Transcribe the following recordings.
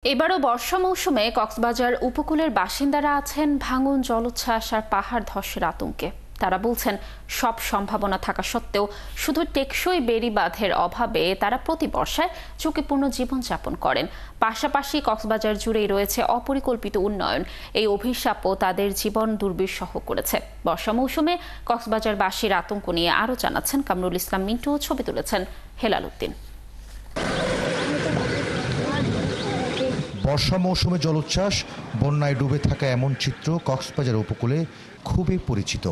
এবারও বর্ষা মৌসুমে কক্সবাজার উপকূলের বাসিন্দারা আছেন ভাঙন, জলোচ্ছ্বাস আর পাহাড় ধসের আতঙ্কে। তারা বলছেন, সব সম্ভাবনা থাকা সত্ত্বেও শুধু টেকসই বেড়িবাঁধের অভাবে তারা প্রতি বর্ষায় ঝুঁকিপূর্ণ জীবনযাপন করেন। পাশাপাশি কক্সবাজার জুড়েই রয়েছে অপরিকল্পিত উন্নয়ন। এই অভিশাপও তাদের জীবন দুর্বিষহ করেছে। বর্ষা মৌসুমে কক্সবাজারবাসীর আতঙ্ক নিয়ে আরও জানাচ্ছেন কামরুল ইসলাম মিন্টু, ছবি তুলেছেন হেলাল উদ্দিন। বর্ষা মৌসুমে জলোচ্ছ্বাস, বন্যায় ডুবে থাকা এমন চিত্র কক্সবাজার উপকূলে খুবই পরিচিত।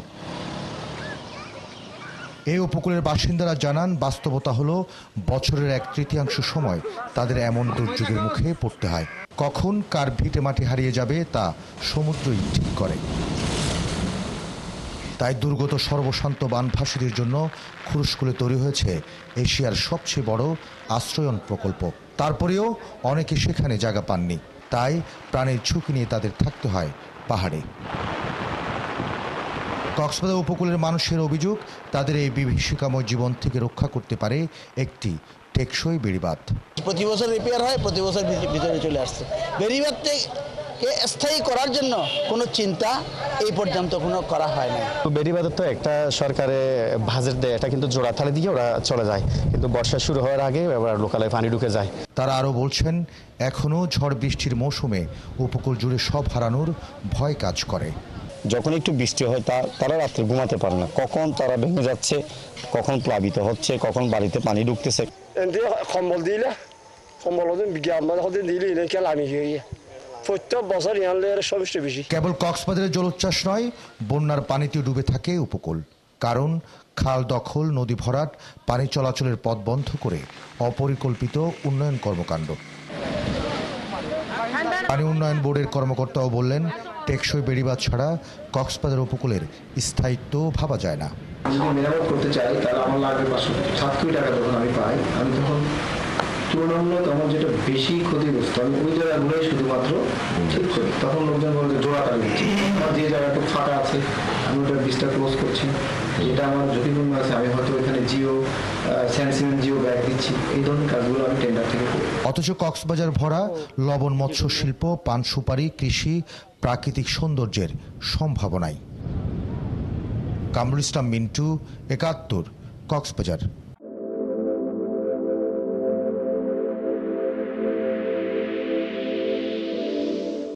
এই উপকূলের বাসিন্দারা জানান, বাস্তবতা হলো বছরের 1/3 সময় তাদের এমন দুর্যোগের মুখে পড়তে হয়। কখন কার ভিটে মাটি হারিয়ে যাবে তা সমুদ্রই ঠিক করে। তাই দুর্গত সর্বশান্ত বানভাসীদের জন্য খুরুশকুলে তৈরি হয়েছে এশিয়ার সবচেয়ে বড় আশ্রয়ন প্রকল্প। তারপরেও অনেকে সেখানে জায়গা পাননি, তাই প্রাণের ঝুঁকি নিয়ে তাদের থাকতে হয় পাহাড়ে। কক্সবাজার উপকূলের মানুষের অভিযোগ, তাদের এই বিভীষিকাময় জীবন থেকে রক্ষা করতে পারে একটি টেকসই বেড়িবাঁধ। প্রতি বছর রিপেয়ার হয়, প্রতি বছর ভিতরে চলে আসছে। বেড়িবাঁধকে স্থায়ী করার জন্য কোনো চিন্তা এই পর্যন্ত কোনো করা হয় না। বেড়িবাঁধের তো একটা সরকারে বাজেট দেয়, এটা কিন্তু জোড়াতালি দিয়ে ওরা চলে যায়, কিন্তু বর্ষা শুরু হওয়ার আগে এবার লোকালে পানি ঢুকে যায়। তারা আরও বলছেন, এখনও ঝড় বৃষ্টির মৌসুমে উপকূল জুড়ে সব হারানোর ভয় কাজ করে। যখন একটু বৃষ্টি হয় তারা রাত্রে ঘুমাতে পারে না, কখন তারা ভেঙে যাচ্ছে, কখন প্লাবিত হচ্ছে, কখন বাড়িতে পানি ঢুকতেছে। কম্বল দিলে প্রত্যেক বছর সবচেয়ে বেশি। কেবল কক্সবাজারের জলোচ্ছ্বাস নয়, বন্যার পানিতে ডুবে থাকে উপকূল। কারণ খাল দখল, নদী ভরাট, পানি চলাচলের পথ বন্ধ করে অপরিকল্পিত উন্নয়ন কর্মকাণ্ড। পানি উন্নয়ন বোর্ডের কর্মকর্তাও বললেন, টেকসই বেড়িবাঁধ ছাড়া কক্সবাজার উপকূলের স্থায়িত্ব ভাবা যায় না। যদি মেরামত করতে চাই তাহলে আমার লাগবে 7 কোটি টাকা। যখন আমি পাই, আমি তখন তুলনামূলক আমার যেটা বেশি ক্ষতিগ্রস্ত আমি ওই জায়গাগুলোই শুধুমাত্র ঠিক করি। তখন লোকজন বলে যে জোড়া টাকা দিচ্ছি, আমার যে জায়গাটা ফাঁকা আছে আমি ওটা বীজটা ক্লোজ করছি, যেটা আমার ঝুঁকিপূর্ণ আছে আমি হয়তো এখানে জিও ব্যাগ দিচ্ছি। এই ধরনের কাজগুলো আমি টেন্ডার থেকে করি। অথচ কক্সবাজার ভরা লবণ, মৎস্য শিল্প, পান সুপারি, কৃষি, প্রাকৃতিক সৌন্দর্যের সম্ভাবনায়। কামরুল ইসলাম মিন্টু, 71, কক্সবাজার।